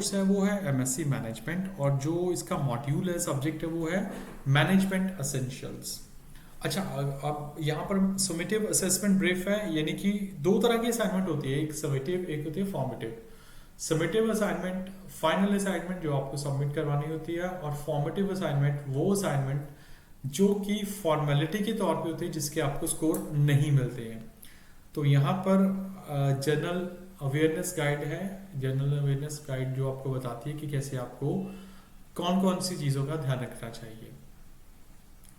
Course है वो है एमएससी मैनेजमेंट, और जो इसका मॉड्यूल है, सब्जेक्ट है, वो है मैनेजमेंट एसेंशियल्स। अच्छा, अब यहाँ पर समेटिव असेसमेंट ब्रीफ है, यानी कि दो तरह की असाइनमेंट होती है, एक समेटिव, एक होती है formative. Summative assignment final assignment जो आपको सबमिट करवानी होती है, और फॉर्मेटिव असाइनमेंट वो असाइनमेंट जो कि फॉर्मेलिटी के तौर पे होती है, जिसके आपको स्कोर नहीं मिलते हैं। तो यहाँ पर जनरल अवेयरनेस गाइड है, जनरल अवेयरनेस गाइड जो आपको बताती है कि कैसे आपको कौन कौन सी चीज़ों का ध्यान रखना चाहिए।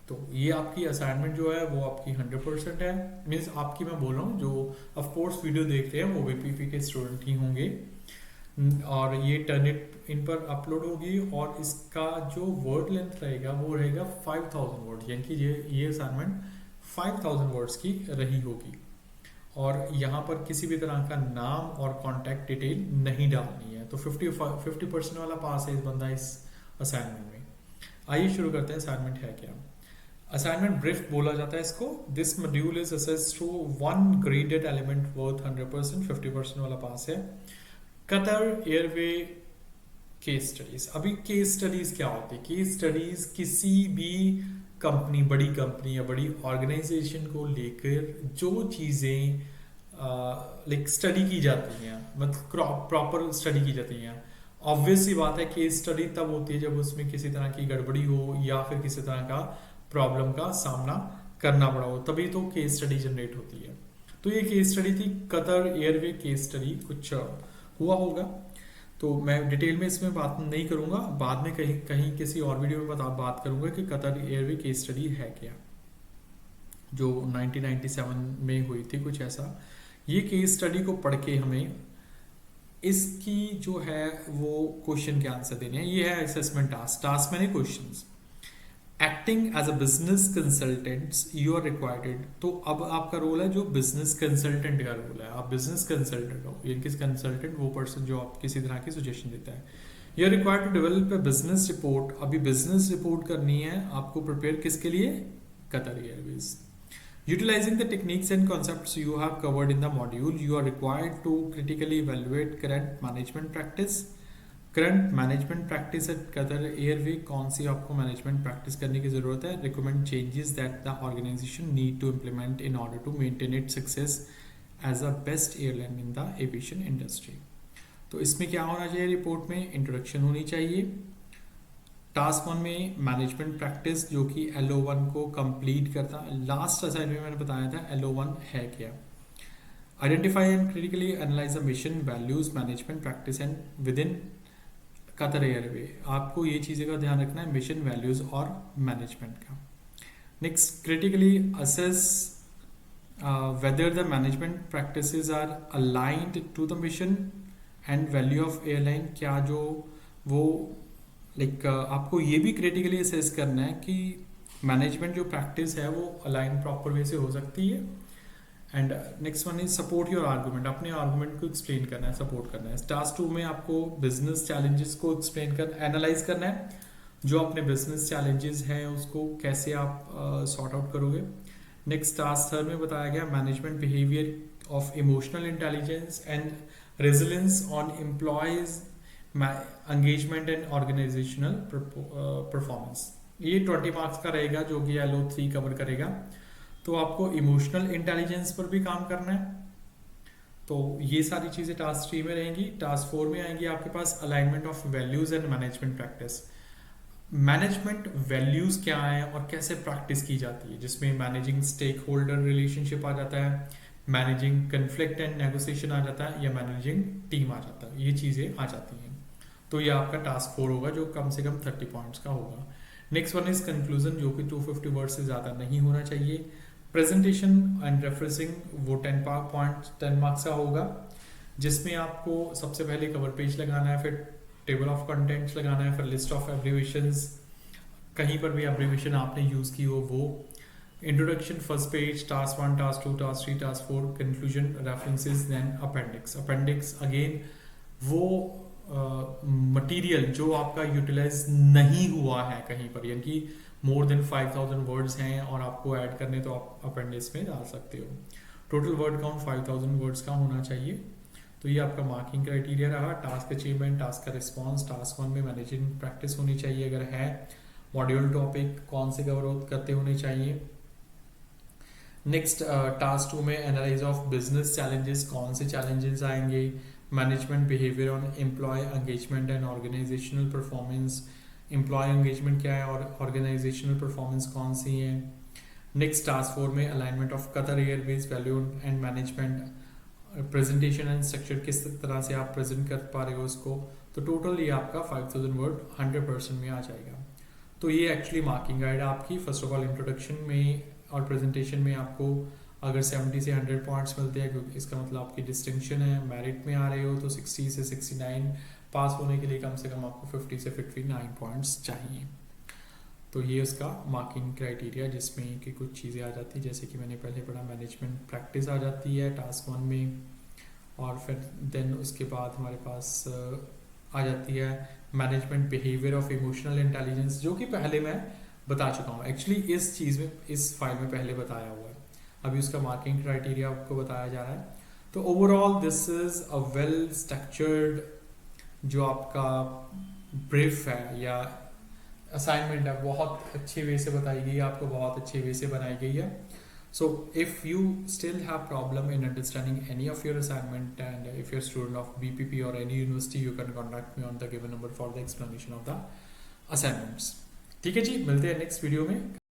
तो ये आपकी असाइनमेंट जो है वो आपकी 100% है, मीन्स आपकी, मैं बोल रहा हूँ जो ऑफ कोर्स वीडियो देख रहे हैं वो बीपीपी के स्टूडेंट ही होंगे, और ये टर्निट इन पर अपलोड होगी, और इसका जो वर्ड लेंथ रहेगा वो रहेगा 5000 वर्ड, यानी कि ये असाइनमेंट 5000 वर्ड्स की रही होगी। और यहाँ पर किसी भी तरह का नाम और कॉन्टैक्ट डिटेल नहीं डालनी है। तो 50% वाला पास है इस बंदा इस असाइनमेंट में। आइए शुरू करते हैं, असाइनमेंट है क्या। असाइनमेंट ब्रीफ बोला जाता है इसको। This module is assessed through one graded element worth 100%, 50% वाला पास है। Qatar airway case studies. अभी केस स्टडीज क्या होती है? केस स्टडीज किसी भी कंपनी, बड़ी कंपनी या बड़ी ऑर्गेनाइजेशन को लेकर जो चीज़ें लाइक स्टडी की जाती हैं, मतलब प्रॉपर स्टडी की जाती हैं। ऑब्वियस सी बात है, केस स्टडी तब होती है जब उसमें किसी तरह की गड़बड़ी हो या फिर किसी तरह का प्रॉब्लम का सामना करना पड़ा हो, तभी तो केस स्टडी जनरेट होती है। तो ये केस स्टडी थी, कतर एयरवे केस स्टडी, कुछ हुआ होगा। तो मैं डिटेल में इसमें बात नहीं करूंगा, बाद में कहीं कहीं किसी और वीडियो में बात करूंगा कि कतर एयरवे केस स्टडी है क्या, जो 1997 में हुई थी, कुछ ऐसा। ये केस स्टडी को पढ़ के हमें इसकी जो है वो क्वेश्चन के आंसर देने हैं। ये है असेसमेंट टास्क। टास्क मैंने questions. Acting as a business consultants you are required. तो अब आपका रोल है जो बिजनेस कंसल्टेंट का रोल है, आप बिजनेस कंसल्टेंट हो, यानी कि कंसल्टेंट वो पर्सन जो आप किसी तरह की सजेशन देता है। You are required to develop a business report. अभी बिजनेस रिपोर्ट करनी है आपको, प्रिपेयर किसके लिए? Qatar Airways. Utilizing the techniques and concepts you have covered in the module, you are required to critically evaluate current management practice. Current management practice at Qatar airway, कौन सी आपको management practice करने की ज़रूरत है। Recommend changes that the organisation need to implement in order to maintain it success as a best airline in the aviation industry. तो इसमें क्या होना चाहिए? रिपोर्ट में इंट्रोडक्शन होनी चाहिए। टास्क 1 में मैनेजमेंट प्रैक्टिस, जो कि LO1 को कंप्लीट करता है। लास्ट असाइनमेंट में मैंने बताया था LO1 है क्या। Identify and critically analyse the mission, values, management practice and within Qatar airway. आपको ये चीज़ें का ध्यान रखना है, मिशन, वैल्यूज और मैनेजमेंट का। Next, critically assess whether the management practices are aligned to the mission and value of airline. क्या जो वो आपको ये भी क्रिटिकली असेस करना है कि मैनेजमेंट जो प्रैक्टिस है वो अलाइन प्रॉपर वे से हो सकती है। And next one is support your argument. अपने आर्गूमेंट को एक्सप्लेन करना है, सपोर्ट करना है। टास्क 2 में आपको बिजनेस चैलेंजेस को एक्सप्लेन कर एनालाइज करना है। जो अपने बिजनेस चैलेंजेस हैं उसको कैसे आप सॉर्ट आउट करोगे। नेक्स्ट, टास्क 3 में बताया गया management behaviour of emotional intelligence and resilience on employees engagement and organisational performance. ये 20 मार्क्स का रहेगा, जो कि LO3 कवर करेगा। तो आपको इमोशनल इंटेलिजेंस पर भी काम करना है। तो ये सारी चीज़ें टास्क 3 में रहेंगी। टास्क 4 में आएंगी आपके पास alignment of values and management practice. Management values क्या है और कैसे प्रैक्टिस की जाती है, जिसमें मैनेजिंग स्टेक होल्डर रिलेशनशिप आ जाता है, मैनेजिंग कन्फ्लिक्ट एंड नेगोशिएशन आ जाता है, या मैनेजिंग टीम आ जाता है। ये चीज़ें आ जाती हैं। तो ये आपका टास्क 4 होगा, जो कम से कम 30 पॉइंट्स का होगा। नेक्स्ट वन इज कंक्लूजन, जो कि 250 वर्ड से ज़्यादा नहीं होना चाहिए। प्रेजेंटेशन एंड रेफरेंसिंग वो 10 मार्क्स का होगा, जिसमें आपको सबसे पहले कवर पेज लगाना है, फिर टेबल ऑफ कंटेंट्स लगाना है, फिर लिस्ट ऑफ एब्रीविएशंस, कहीं पर भी एब्रीविएशन आपने यूज़ की हो वो, introduction, first page, task 1, task 2, task 3, task 4, conclusion, references, then appendix. Appendix again वो मटेरियल जो आपका यूटिलाइज नहीं हुआ है कहीं पर, यानी कि मोर देन 5000 वर्ड्स हैं और आपको ऐड करने, तो आप अपेंडिक्स में डाल सकते हो। टोटल वर्ड काउंट 5000 वर्ड्स का होना चाहिए। तो ये आपका मार्किंग क्राइटेरिया रहा। टास्क अचीवमेंट, टास्क का रिस्पॉन्स, टास्क 1 में मैनेजिंग प्रैक्टिस होनी चाहिए अगर है, मॉड्यूल टॉपिक कौन से कवर करते होने चाहिए। नेक्स्ट टास्क 2 में एनालाइज ऑफ बिजनेस चैलेंजेस, कौन से चैलेंजेस आएंगे, management behaviour on employee engagement and organisational performance, employee engagement क्या है और ऑर्गेनाइजेशनल परफॉर्मेंस कौन सी है। नेक्स्ट टास्क 4 में alignment of Qatar Airways value and management, presentation and structure, किस तरह से आप प्रेजेंट कर पा रहे हो उसको। तो टोटल ये आपका 5000 वर्ड 100% में आ जाएगा। तो ये एक्चुअली मार्किंग गाइड है आपकी। फर्स्ट ऑफ ऑल इंट्रोडक्शन में और प्रेजेंटेशन में आपको अगर 70 से 100 पॉइंट्स मिलते हैं, क्योंकि इसका मतलब आपकी डिस्टिंक्शन है, मेरिट में आ रहे हो, तो 60 से 69 पास होने के लिए कम से कम आपको 50 से 59 पॉइंट्स चाहिए। तो ये उसका मार्किंग क्राइटेरिया, जिसमें कि कुछ चीज़ें आ जाती है, जैसे कि मैंने पहले पढ़ा, मैनेजमेंट प्रैक्टिस आ जाती है टास्क 1 में, और फिर देन उसके बाद हमारे पास आ जाती है management behaviour of emotional intelligence, जो कि पहले मैं बता चुका हूँ एक्चुअली इस चीज़ में, इस फाइल में पहले बताया हुआ है। अभी उसका मार्किंग क्राइटेरिया आपको बताया जा रहा है। तो overall this is a well structured जो आपका ब्रीफ है या असाइनमेंट है, बहुत अच्छे वे से बताई गई है आपको, बहुत अच्छे वे से बनाई गई है। So if you still have problem in understanding any of your assignment, and if you're a student of BPP or any university, you can contact me on the given number for the explanation of the assignments. ठीक है जी, मिलते हैं next video में।